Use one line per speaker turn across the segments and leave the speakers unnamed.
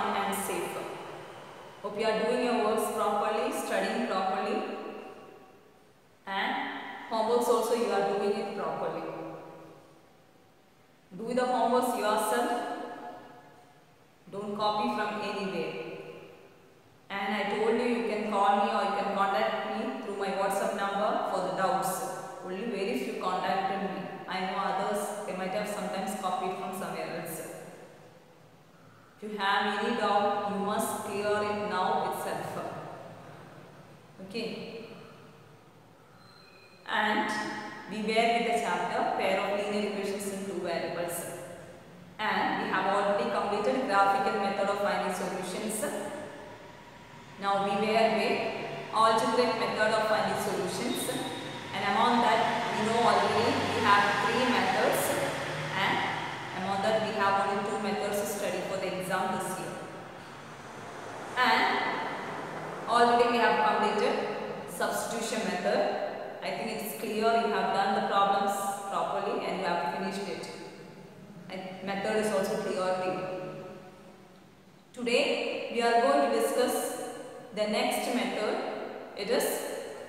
fine and safe. Hope you are doing your works properly, studying properly, and homeworks also you are doing it properly. Do the homeworks yourself. Don't copy from anywhere. And I told you, you can call me or you can contact me through my WhatsApp number for the doubts. Only very few contacted me. I know others, they might have sometimes copied from somewhere else. If you have any doubt, you must clear it now itself. Okay. And we were with the chapter pair of linear equations in two variables. And we have already completed graphical method of finding solutions. Now we were with algebraic method of finding solutions, and among that we know already we have three methods, and among that we have only two methods to study for the exam this year. And already we have completed substitution method. I think it is clear you have done the problems properly and you have finished it. And method is also clear to you. Today we are going to discuss the next method. It is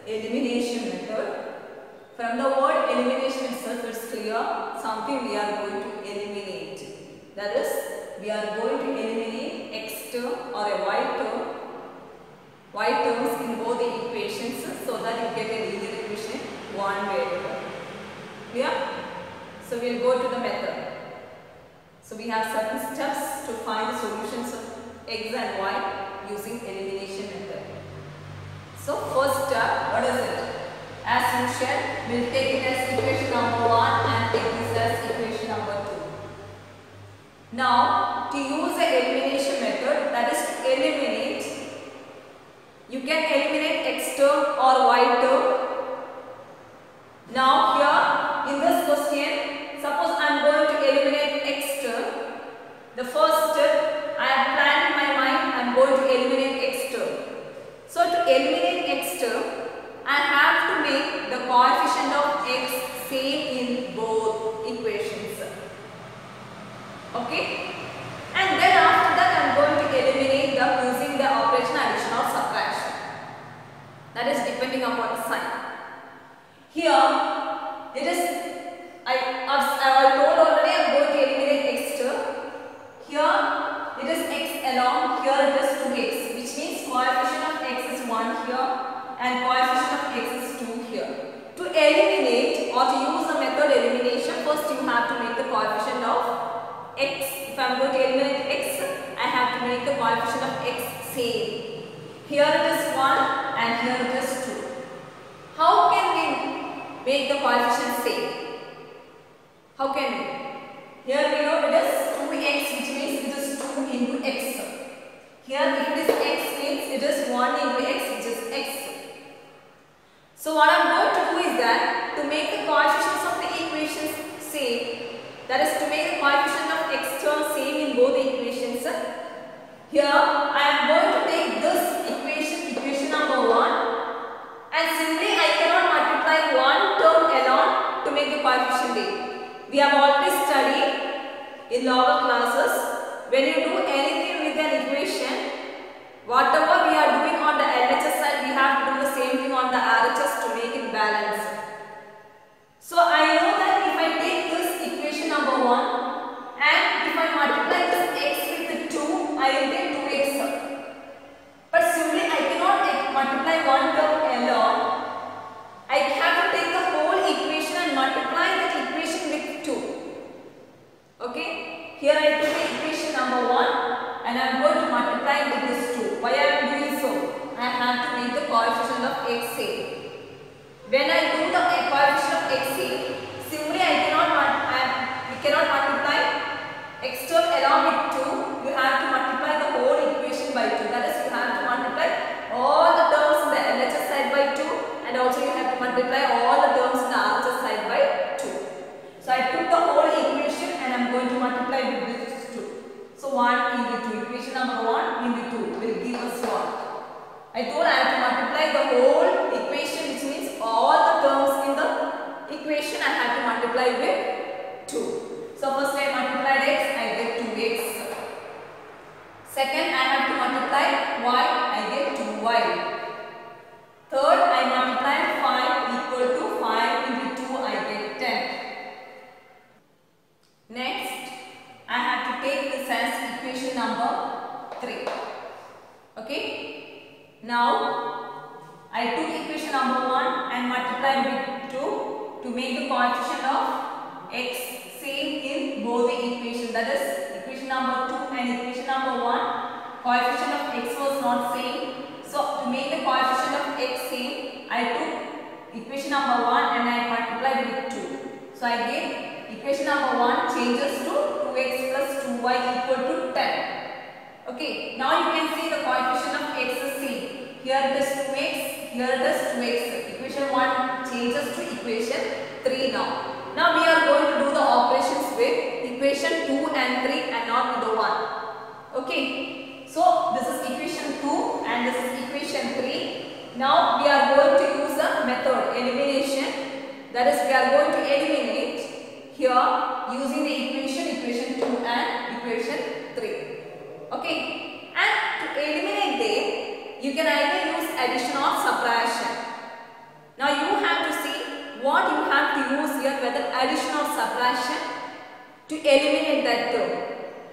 elimination method. From the word elimination itself, it's clear something we are going to eliminate. That is, we are going to eliminate x term or a y terms in both the equations so that you get a linear equation one variable. Clear? So we will go to the method. So we have certain steps to find the solutions of x and y using elimination method. So first step, what is it? As usual, we will take it as equation number 1 and take this as equation number 2. Now, to use the elimination method, that is to eliminate, you can eliminate x term or y term. Now here, in this question, suppose I am going to eliminate x term. The first step, I have planned in my mind, I am going to eliminate x term. So to eliminate x term, I have to make the coefficient of x same in both equations. Okay? And then after that, I am going to eliminate them using the operation addition or subtraction. That is depending upon the sign. Here, it is, I told already, I am going to eliminate x term. Here, it is x along, here it is 2x, which means coefficient of x is 1 here and coefficient of x is 2 here. To eliminate or to use the method elimination, first you have to make the coefficient of x. If I am going to eliminate x, I have to make the coefficient of x same. Here it is 1 and here it is 2. How can we make the coefficient same? How can we? Here we know it is 2x, which means it is 2 into x. Here if it is x means it is 1 into x, which is x. So what I am going to do is that to make the coefficients of the equations same, that is to make the coefficient of x term same in both the equations. Here I am going to take this equation number 1, and simply I cannot multiply one term alone to make the coefficient same. We have already studied in lower classes, when you do anything with an equation, whatever we are doing on the LHS side, we have to do the same thing on the RHS to make it balance. So I know that if I take this equation number 1 and if I multiply this x with the 2, I will get 2x. But simply I cannot multiply one term alone. I have to take the whole equation and multiply that equation with 2. Okay? Here I took the equation number 1 and I am going to multiply with this 2. Why I am doing so? I have to make the coefficient of x same. When I do the coefficient of x same, simply we cannot multiply x term along with 2. You have to multiply the whole equation by 2. That is, you have to multiply all the terms in the LHS side by 2, and also you have to multiply all the terms in the RHS side by 2. So I took the whole equation and I am going to multiply with this 2. So 1 into 2, equation number 1 into 2 will give us 1. I told I have to multiply the whole equation, which means all the terms in the equation I have to multiply with 2. So first I multiplied x, I get 2x. Second, I have to multiply y, I get 2y. Third, I multiply 5 equal to 5 into 2, I get 10. Next, I have to take this as equation number 3. Okay. Now, I took equation number 1 and multiplied with 2 to make the coefficient of x same in both the equations. That is equation number 2 and equation number 1. Coefficient of x was not same. So, to make the coefficient of x same, I took equation number 1 and I multiplied with 2. So, I get equation number 1 changes to 2x plus 2y equal to 10. Okay, now you can see the coefficient of x is same. Here it is 2x, here it is 2x. Equation 1 changes to equation 3 now. Now we are going to do the operations with equation 2 and 3 and not with the 1. Okay, so this is equation 2 and this is equation 3. Now we are going to use a method elimination. That is, we are going to eliminate here using the equation 2 and equation 3. Okay, and to eliminate them, you can either use addition or subtraction. Now you have to see what you have to use here, whether addition or subtraction, to eliminate that term.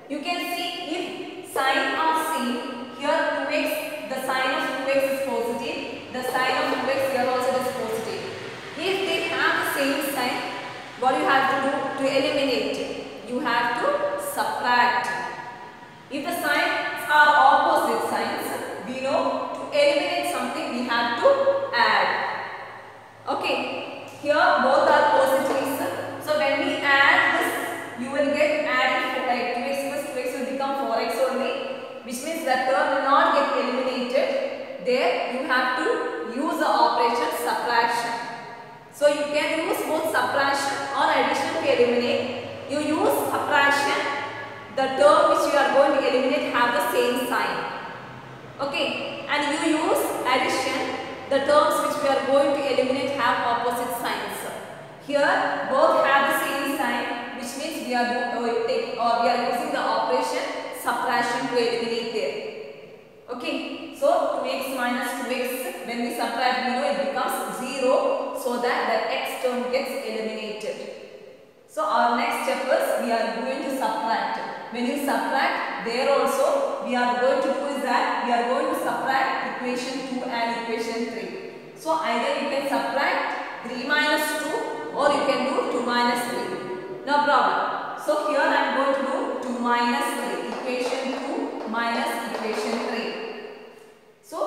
You can see if sign of same, here 2x, the sign of 2x is positive, the sign of 2x here also is positive. If they have the same sign, what you have to do to eliminate? You have to subtract. If the signs are opposite signs, we know to eliminate something we have to add. Okay, here both are positives. So when we add this, you will get added like 2x plus 2x will become 4x only, which means that term will not get eliminated. There you have to use the operation subtraction. So you can use both subtraction or addition to eliminate. You use subtraction, the term which you are going to eliminate have the same sign. Okay, and you use addition, the terms which we are going to eliminate have opposite signs. Here both have the same sign, which means we are using the operation subtraction to eliminate there. Okay, so 2x minus 2x, when we subtract, we know it becomes 0, so that the x term gets eliminated. So our next step is we are going to subtract. When you subtract, there also we are going to do is that we are going to subtract equation 2 and equation 3. So either you can subtract 3 minus 2 or you can do 2 minus 3. No problem. So here I am going to do 2 minus 3. Equation 2 minus equation 3. So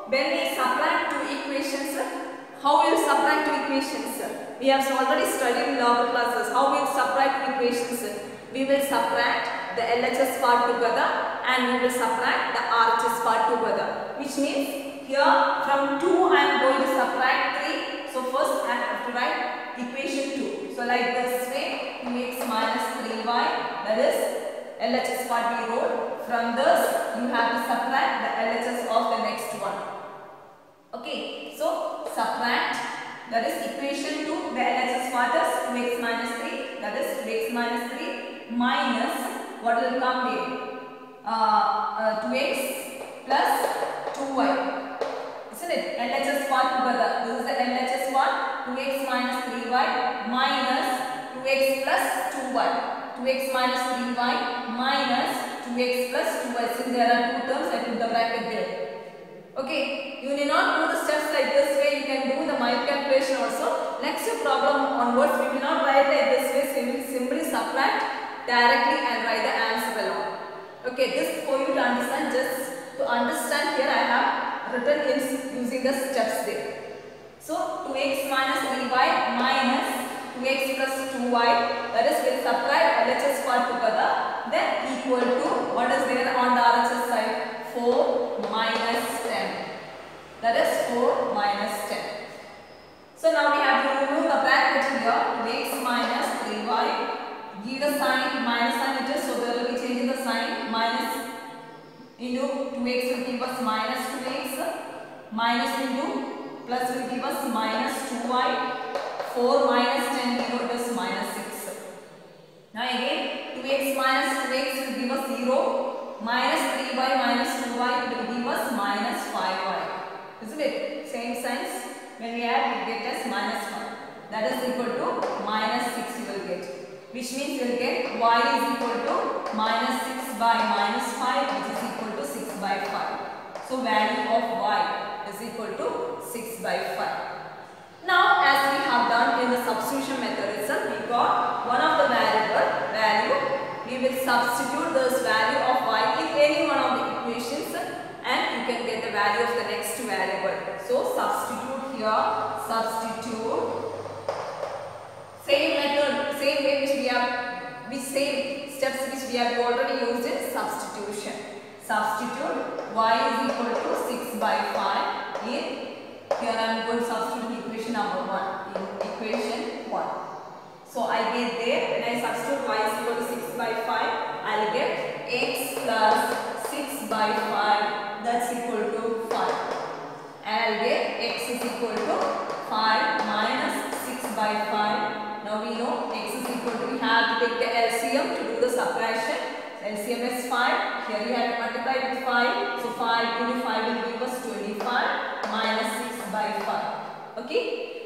when we subtract two equations, how we will subtract two equations? We have already studied in lower classes. How we will subtract two equations? We will subtract the LHS part together and we will subtract the RHS part together. Which means here from 2 I am going to subtract 3. So first I have to write equation 2. So like this way, 2x minus 3y, that is LHS part we wrote. From this you have to subtract the LHS of the next one. Okay, so subtract, that is equation 2, the LHS part is 2x minus 3, that is 2x minus 3 minus, what will come here? 2x plus 2y. Isn't it? LHS part together. This is the LHS part. 2x minus 3y minus 2x plus 2y. 2x minus 3y minus 2x plus 2y. Since there are two terms, I put the bracket there. Okay, you need not do the steps like this way. You can do the mild calculation also. Next problem onwards, we will not write like this way. So we will simply subtract directly and write the answer below. Okay, this for you to understand. Just to understand, here I have written in using the steps there. So 2x minus 3y minus 2x plus 2y, that is, we will subtract LHS part together, then equal to what is there on the RHS side? 4 minus 10. That is 4 minus 10. So now we have to remove the bracket here. 2x minus 3y. Give the sign, minus sign it is, so there will be change in the sign. Minus into 2x will give us minus 2x. Minus into plus will give us minus 2y. 4 minus 10 will give us minus 6. Now again 2x minus 2x will give us 0. Minus 3y that is equal to minus 6 you will get. Which means you will get y is equal to minus 6 by minus 5 which is equal to 6 by 5. So value of y is equal to 6 by 5. Now as we have done in the substitution method itself, we got one of the variable value. We will substitute this value of y in any one of the equations and you can get the value of the next variable. So substitute here, substitute. Same method, same way same steps which we have already used in substitution. Substitute y is equal to 6 by 5 in, here I am going to substitute equation number 1 in equation 1. So I get there, when I substitute y is equal to 6 by 5, I will get x plus 6 by 5, that's equal to 5. And I will get x is equal to 5 minus 6 by 5. Now we know x is equal to, we have to take the LCM to do the subtraction. LCM is 5. Here we have to multiply with 5. So 5 into 5 will give us 25 minus 6 by 5. Okay.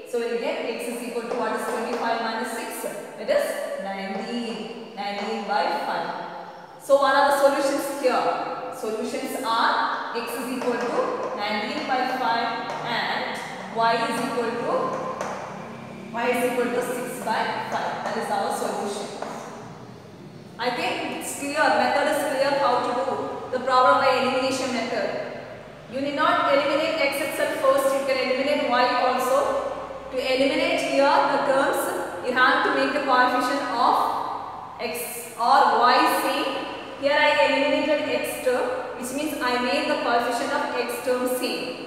So we will get x is equal to what is 25 minus 6? It is 19. 19 by 5. So what are the solutions here? Solutions are x is equal to 19 by 5 and y is equal to 6 by 5. That is our solution. I think it's clear, method is clear how to do the problem by elimination method. You need not eliminate x itself first, you can eliminate y also. To eliminate here the terms, you have to make the coefficient of x or y same. Here I eliminated x term, which means I made the coefficient of x term same.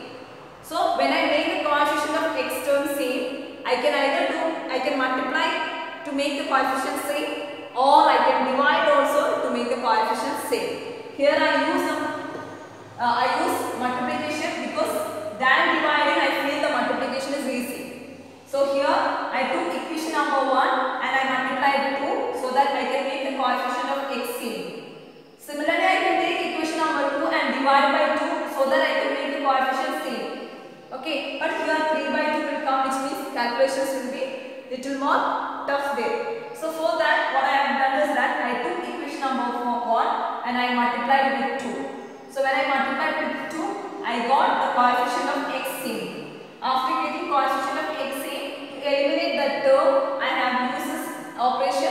So when I make the coefficient of x term same, I can multiply to make the coefficient same, or I can divide also to make the coefficient same. Here I use multiplication because than dividing I feel the multiplication is easy. So here I took equation number 1 and I multiplied 2 so that I can make the coefficient of x same. Similarly I can take equation number 2 and divide by 2 so that I can make the coefficient same. Okay, but here 3 by 2 will come, which means calculations will be little more tough there. So for that what I have done is that I took equation number 1 and I multiplied with 2. So when I multiplied with 2, I got the coefficient of x same. After getting coefficient of x same, to eliminate that term, I have used this operation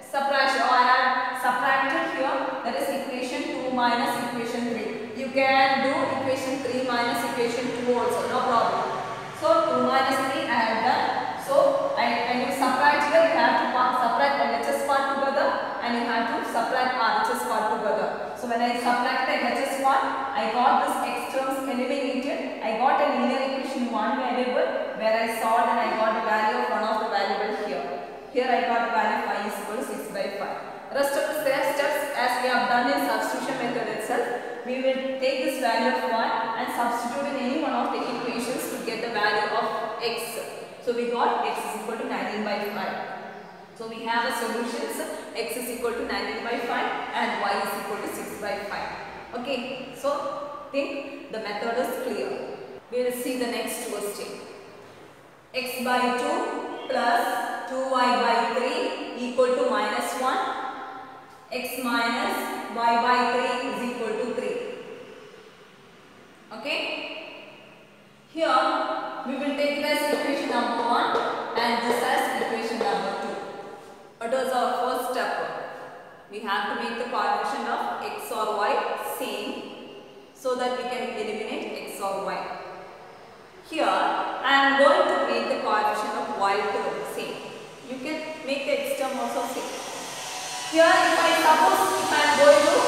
subtraction, or I have subtracted here, that is equation 2 minus equation 3. You can do equation 3 minus equation 2 also, no problem. So 2 minus 3 I have done. So when you subtract here, you have to subtract LHS part together and you have to subtract RHS part together. So when I subtract the LHS part, I got this x terms eliminated. I got a linear equation 1 variable where I solved and I got the value of one of the variables here. Here I got the value phi is equal to 6 by 5. Rest of the steps as we have done in substitution method itself, we will take this value of y and substitute in any one of the equations to get the value of x. So we got x is equal to 19 by 5. So we have the solutions, x is equal to 19 by 5 and y is equal to 6 by 5. Okay, so think the method is clear. We will see the next question. X by 2 plus 2y by 3 equal to minus 1. X minus y by 3 is equal to 3. Okay. Here we will take it as equation number 1 and this as equation number 2. What was our first step? We have to make the coefficient of x or y same so that we can eliminate x or y. Here I am going to make the coefficient of y term same. You can make the x term also same. Here if I am going to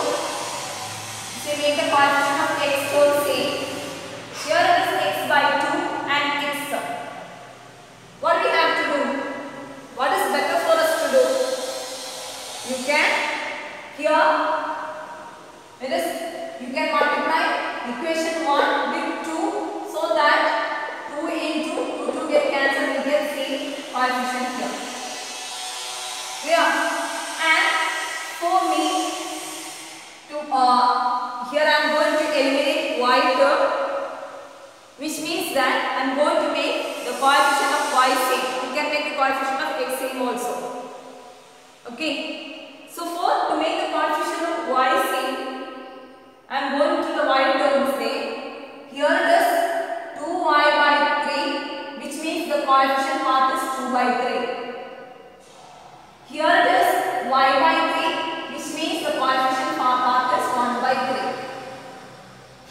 say make the coefficient of x term same. Here it is x by 2 and x. What we have to do? What is better for us to do? You can multiply equation 1 with 2 so that 2 into 2 get cancelled, we get same coefficient here. Clear? And for me to here I am going to eliminate y term, which means that I am going to make the coefficient of y same. You can the coefficient of x same also. Okay. So to make the coefficient of y same, I am going to the y terms there. Here it is 2y by 3, which means the coefficient part is 2 by 3. Here it is y by 3, which means the coefficient part is 1 by 3.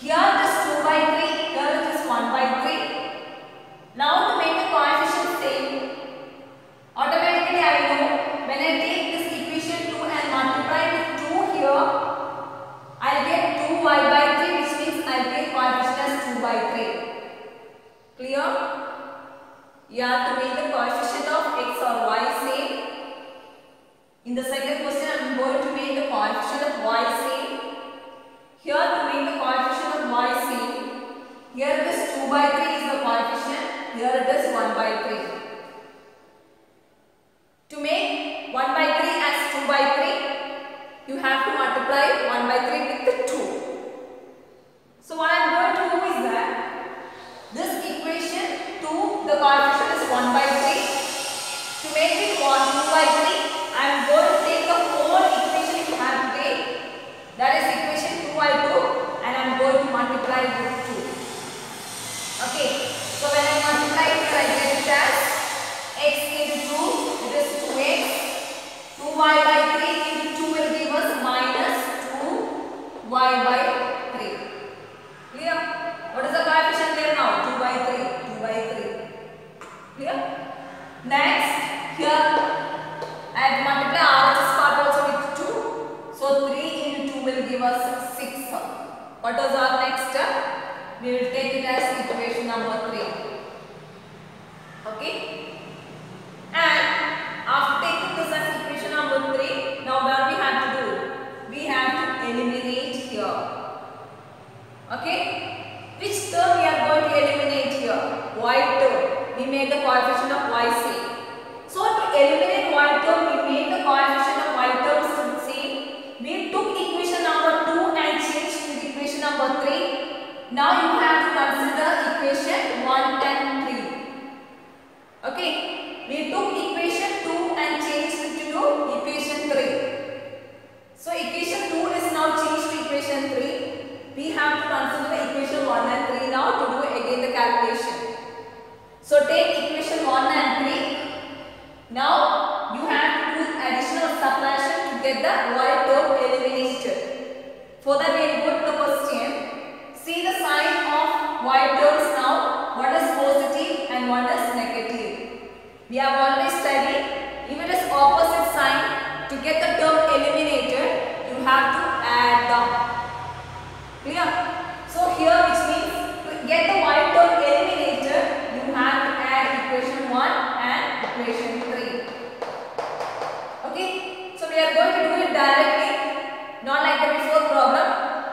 Here it is 2 by 3, here it is 1 by 3. Now to make the coefficient same, automatically I know when I take this equation 2 and multiply with 2 here, I will get 2y by 3, which means I will get coefficient as 2 by 3. Clear? You have to make the coefficient of x or y same. In the second question, I am going to make the coefficient of y same. Here to make the coefficient of y same, here it is 2 by 3 is the coefficient, here it is 1 by 3. To make 1 by 3 as 2 by 3, you have to multiply 1 by 3 with the 2. So what I am going to do is that this equation 2, the coefficient is 1 by 3. To make it 2 by 3, I am going to take the whole equation you have to take, that is equation 2 by 2, and I am going to multiply with 2. Okay, so when I multiply here, I get it as x into 2, it is 2x, 2y by 3 into 2 will give us minus 2y by 3. Clear? What is the coefficient there now? 2 by 3, 2 by 3. Clear? Next, here I have to multiply RHS part also with 2. So 3 into 2 will give us 6. What was our next step? We will take it as equation number 3. Okay? And after taking this as equation number 3, now what we have to do? We have to eliminate here. Okay? Which term we are going to eliminate here? Y term. We made the coefficient of y same. So to eliminate y term, we made the coefficient of y term same. We took equation number 2 and changed to equation number 3. Now you have to consider equation 1 and 3. Okay. We took equation 2 and changed it to equation 3. So equation 2 is now changed to equation 3. We have to consider the equation 1 and 3 now to do again the calculation. So take equation 1 and 3. Now you have to do additional subtraction to get the y term eliminated. For that we will go to the question. See the sign of y terms now. One is positive and one is negative. We have always studied, if it is opposite sign, to get the term eliminated, you have to add them. Clear? So here which means to get the y term eliminated, you have to add equation 1 and equation 3. Okay? So we are going to do it directly, not like the before problem.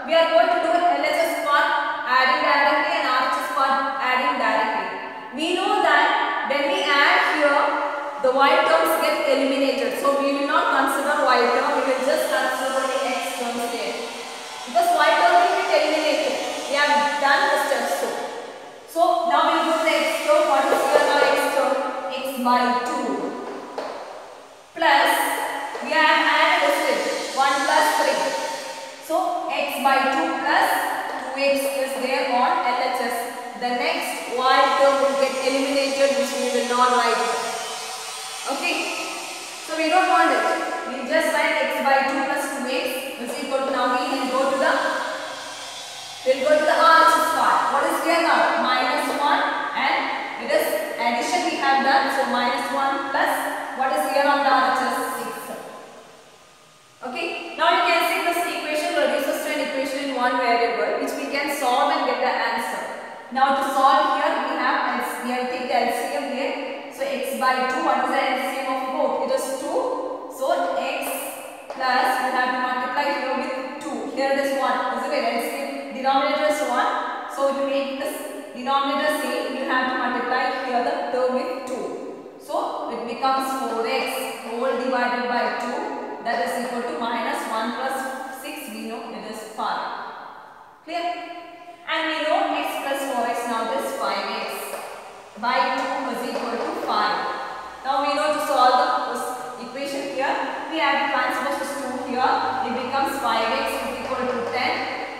We are going to do LHS part adding directly and RHS part adding directly. We know that when we add here, the y terms get eliminated. So we will not consider y term, we will just consider the x terms there. Because y term will get eliminated. We have done the steps so. So now we will do the x term. What is here now x term? X by 2. Plus, we have added a step, 1 plus 3. So x by 2 plus 2x is there on LHS. The next y term will get eliminated, which we will not write. Okay? So we don't want it. We just write x by 2 plus 2x is equal to, now we will go to the RHS part. What is here now? Minus 1 and it is addition we have done. So minus 1 plus what is here on the RHS? 6. Okay? Now you can see this equation reduces to an equation in one variable which we can solve and get the answer. Now to solve here we have take the LCM here. So x by 2, what is the LCM of both? It is 2. So x plus we have to multiply here with 2. Here it is 1. Isn't it? LCM denominator is 1. So to make this denominator same, you have to multiply here the term with 2. So it becomes 4x whole divided by 2. That is equal to minus 1 plus 6. We know it is 5. Clear? And we know x plus 4x now is 5x by 2 is equal to 5. Now we 5x is equal to 10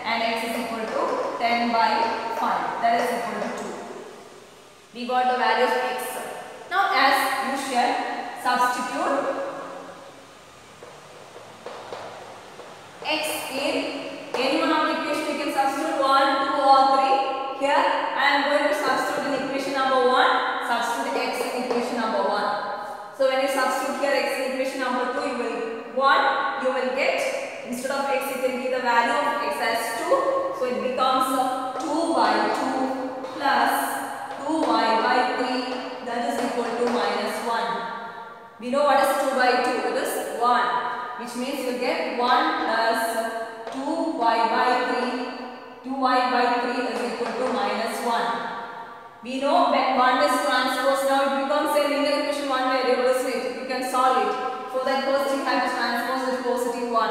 and x is equal to 10 by 5. That is equal to 2. We got the value of x. Now as usual, substitute x in any one of the equation. You can substitute 1, 2 or 3. Here I am going to substitute in equation number 1, substitute x in equation number 1. So when you substitute here x in equation number 2, you will get, instead of x you can give the value of x as 2. So it becomes 2 by 2 plus 2y by 3, that is equal to minus 1. We know what is 2 by 2, it is 1, which means you get 1 plus 2y by 3, 2y by 3 is equal to minus 1. We know when 1 is transposed, now it becomes a linear equation, one variable is it. You can solve it. For that first you have to transpose it positive 1.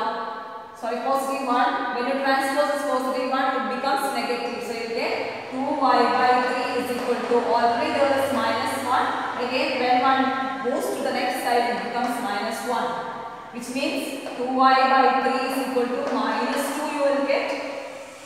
Sorry, positive 1. When you transpose this positive 1, it becomes negative. So you get 2y by 3 is equal to, already there is minus 1. Again, when 1 moves to the next side, it becomes minus 1. Which means 2y by 3 is equal to minus 2 you will get.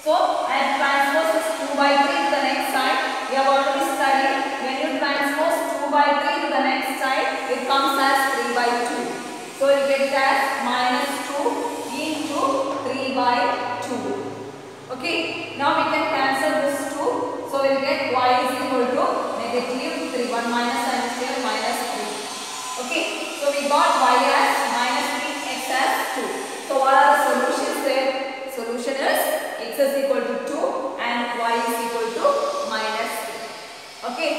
So, I have transposed this 2 by 3 to the next side. We have already studied, when you transpose 2 by 3 to the next side, it comes as 3 by 2. So, you get it as minus 2 into 3 by 2. Okay, now we can cancel this 2. So, we will get y is equal to negative 3. 1 minus times here minus 3. Okay, so we got y as minus 3, x as 2. So, what are the solutions there? Solution is x is equal to 2 and y is equal to minus 3. Okay,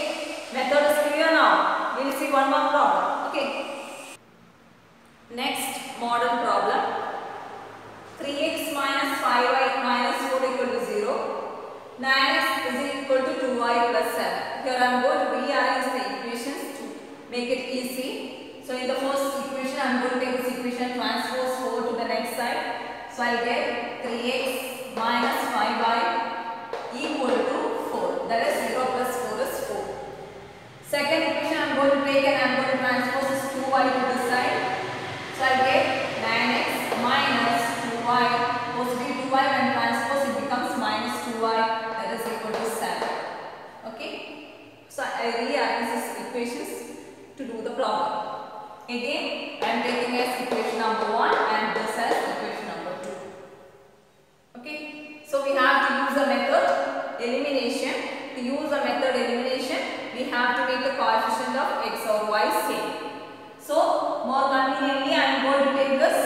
method is clear now. We will see one more problem. Okay. Next model problem. 3x minus 5y minus 4 equal to 0. 9x is equal to 2y plus 7. Here I am going to rearrange the equations to make it easy. So in the first equation I am going to take this equation, transpose 4 to the next side. So I will get 3x minus 5y equal to 4. That is 0 plus 4 is 4. Second equation I am going to take and I am going to transpose this 2y to this side. So I get 9x minus 2y, positive 2y, when transpose it becomes minus 2y, that is equal to 7. Okay. So I rearrange these equations to do the problem. Again, I am taking as equation number 1 and this as equation number 2. Okay. So we have to use a method elimination. To use a method elimination, we have to make the coefficient of x or y same. So, more conveniently, I am going to take this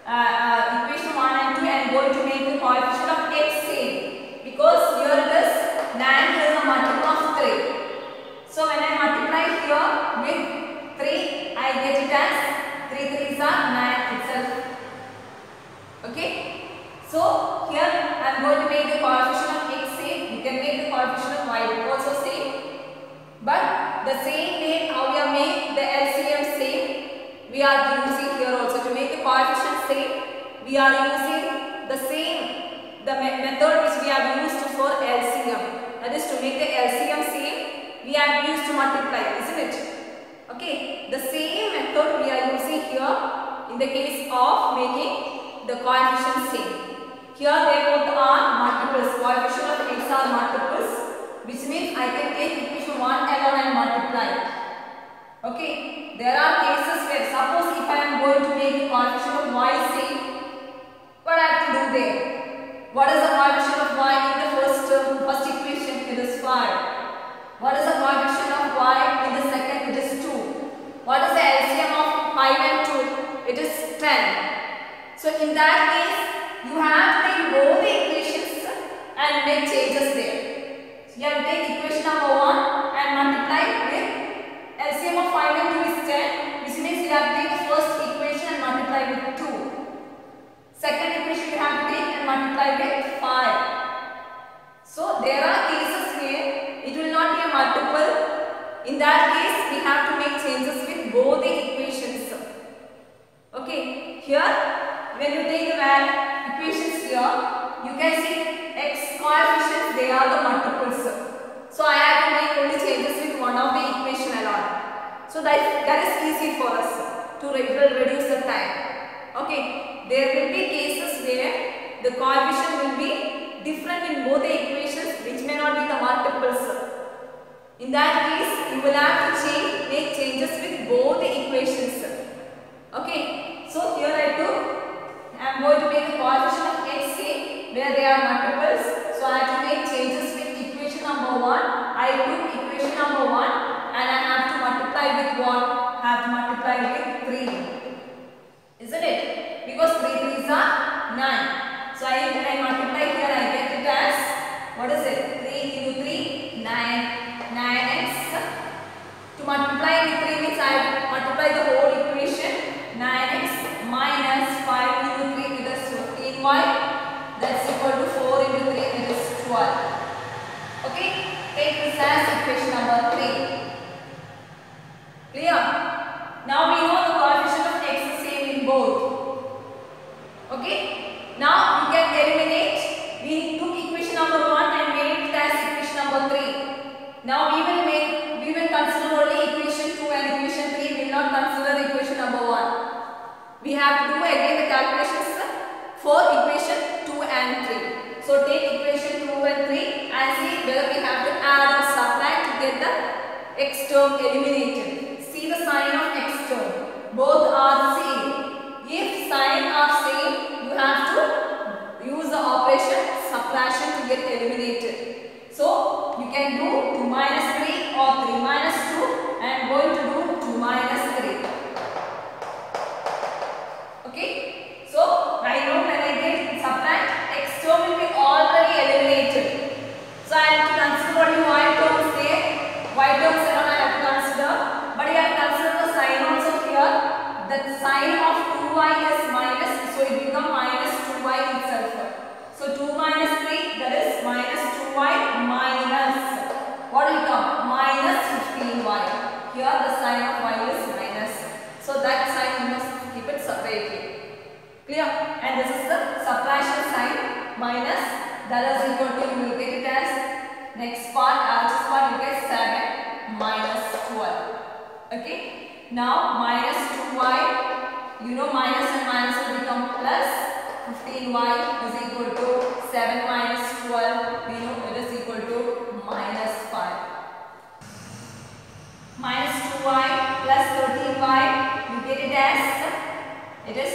equation 1 and 2 and going to make the coefficient of x same. Because here it is 9 is a multiple of 3. So, when I multiply here with 3, I get it as 3 3s are 9 itself. Okay. So, here I am going to make the coefficient of x same. You can make the coefficient of y also same. But the same way how we have made the LCM same, we are using here also to make the coefficient same. We are using the same, the method which we have used for LCM. That is to make the LCM same, we have used to multiply, isn't it? Okay, the same method we are using here in the case of making the coefficient same. Here they both are multiples, coefficient of x are multiples. Which means I can take equation 1 alone and multiply. Okay. There are cases where suppose if I am going to make the coefficient of y same, what I have to do there? What is the coefficient of y in the first term, first equation? It is 5. What is the coefficient of y in the second? It is 2. What is the LCM of 5 and 2? It is 10. So in that case, you have to take both the equations and make changes there. You have to take equation number 1 and multiply with LCM of 5 and 2 is 10, which means you have to take the first equation and multiply with 2. Second equation you have to take and multiply with 5. So there are cases where it will not be a multiple. In that case, we have to make changes with both the equations. Okay, here when you take the equations here, you can see x coefficients, they are the multiples. So I have to make only changes with one of the equation alone. So that is easy for us to reduce the time. Okay. there will be cases where the coefficient will be different in both the equations, which may not be the multiples. In that case, you will have to make changes with both the equations. Okay, so here I am going to make the coefficient of x where they are multiples. So I have to make changes with equation number 1. I took equation number 1 and I have to multiply with what? I have to multiply with 3. Isn't it? Because 3 3s are 9. So I multiply here, I get it as, what is it? 3 into 3, 9x. To multiply with 3 means I multiply the whole equation. 9x minus 5 into 3, it is 15y. That's equal to 4 into 3, it is 12. Okay, take this as equation number 3. Clear? Now we know the coefficient of x is same in both. Okay, now you can eliminate. We took equation number 1 and made it as equation number 3. Now we will consider only equation 2 and equation 3. We will not consider equation number 1. We have to do again the calculations for equation 2 and 3. So take equation 2 and 3 and see whether we have to add or subtract to get the x term eliminated. See the sign of x term. Both are same. If sign are same, you have to use the operation subtraction to get eliminated. So you can do 2 minus 3 or 3 minus 2. I am going to do 2 minus 3. Okay. So I know when I get subtract, x term will be already eliminated. So I have to consider only y terms there. Y terms alone I have to consider. But you have to consider the sign also here. The sign of 2y is minus. So it becomes minus 2y itself. So 2 minus 3, that is minus 2y minus. What will come? Minus 15y. Here the sign of y is minus. So that sign you must keep it separately. Clear? And this is the subtraction sign minus. That is equal to, you will get it as next part, RHS part, you get 7 minus 12. Okay? Now minus 2y, you know minus and minus will become plus. 15y is equal to 7 minus 12, we know it is equal to minus 5. Minus 2y plus 13y, you get it as, it is,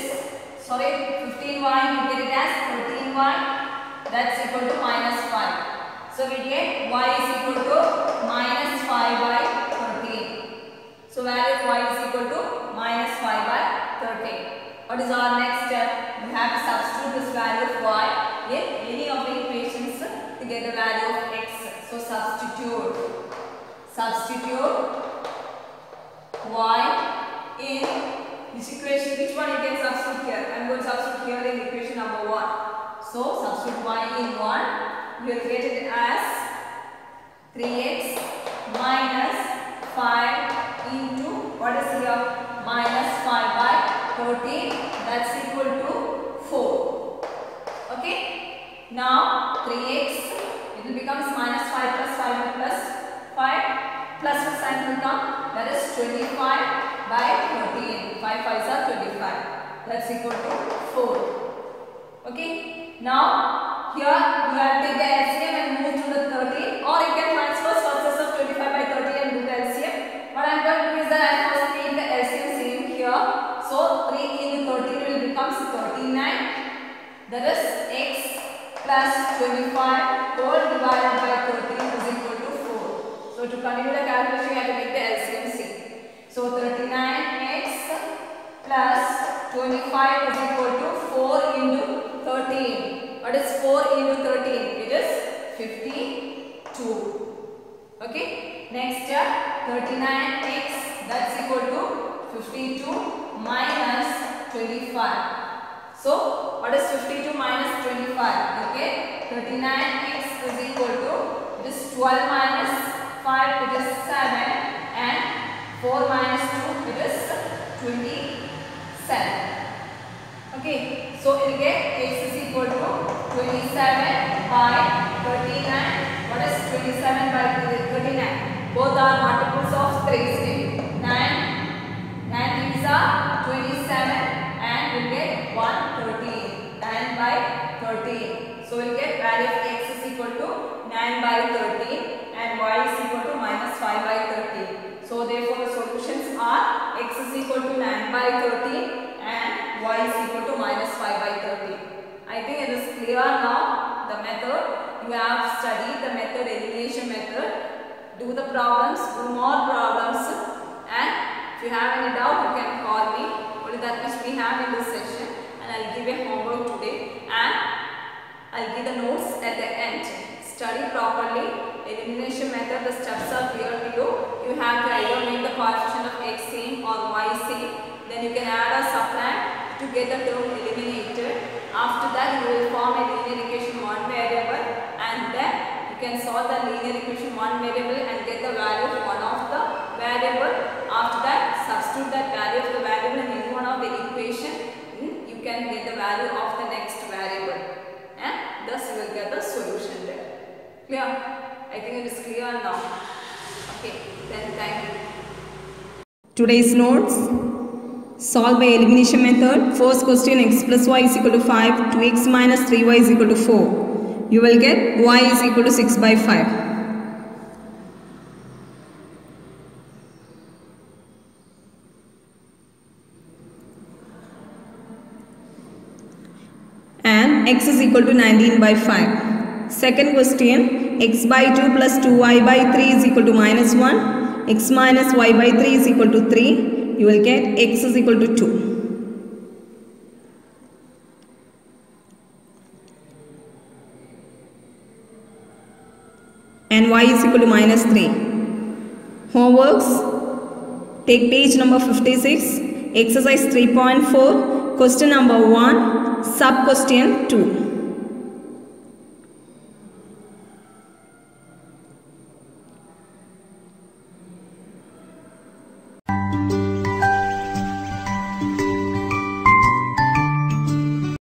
sorry, 15y, you get it as 13y, that's equal to minus 5. So we get y is equal to minus 5 by 13. So value of y is equal to minus 5 by 13. What is our next step? We have to substitute this value of y in any of the equations to get the value of x. So substitute y in this equation. Which one you can substitute here? I am going to substitute here in equation number 1. So substitute y in 1. You will get it as 3x minus 5 into, what is here? Minus 5 by 13, that's equal to 4. Okay. Now 3x, it will become minus 5 plus 5 plus 5, plus the sign will come, that is 25 by 13. 5 5s are 25. That's equal to 4. Okay. Now here you have to take the LCM and move to the 13, or you can transfer sources of 25 by 30 and do the LCM. What I am going to do is that I first take the LCM same here. So 3 into 13 will become 39. That is x plus 25 whole divided by 13 is equal to 4. So to continue the calculation, you have to make the LCM same. So 39x plus 25 is equal to 4 into 13. What is 4 into 13? It is 52. Okay. Next step, 39x, that's equal to 52 minus 25. So what is 52 minus 25? Okay. 39x is equal to, it is 12 minus 5, it is 7, and 4 minus 2, it is 27. Okay, so you get x is equal to 27 by 39. What is 27 by 39? Both are multiples of 3. 9 these are 27 and we get 130. equal to 9 by 13 and y is equal to minus 5 by 13. So therefore the solutions are x is equal to 9 by 13 and y is equal to minus 5 by 13. I think it is clear now the method. You have studied the method, elimination method. Do the problems, do more problems, and if you have any doubt you can call me. Only that much we have in this session, and I will give a homework today and I will give the notes at the end. Study properly. Elimination method, the steps are clear to you. You have to either make the coefficient of x same or y same. Then you can add or subtract to get the term eliminated. After that you will form a linear equation one variable, and then you can solve the linear equation one variable and get the value of one of the variable. After that substitute that value of the variable in any one of the equation. You can get the value of the next variable, and thus you will get the solution there. Clear? I think it is clear now. Okay, then thank you.
Today's notes. Solve by elimination method. First question, x plus y is equal to 5, 2x minus 3y is equal to 4. You will get y is equal to 6 by 5. And x is equal to 19 by 5. Second question, x by 2 plus 2y by 3 is equal to minus 1. X minus y by 3 is equal to 3. You will get x is equal to 2. And y is equal to minus 3. Homeworks. Take page number 56. Exercise 3.4. Question number 1. Sub question 2.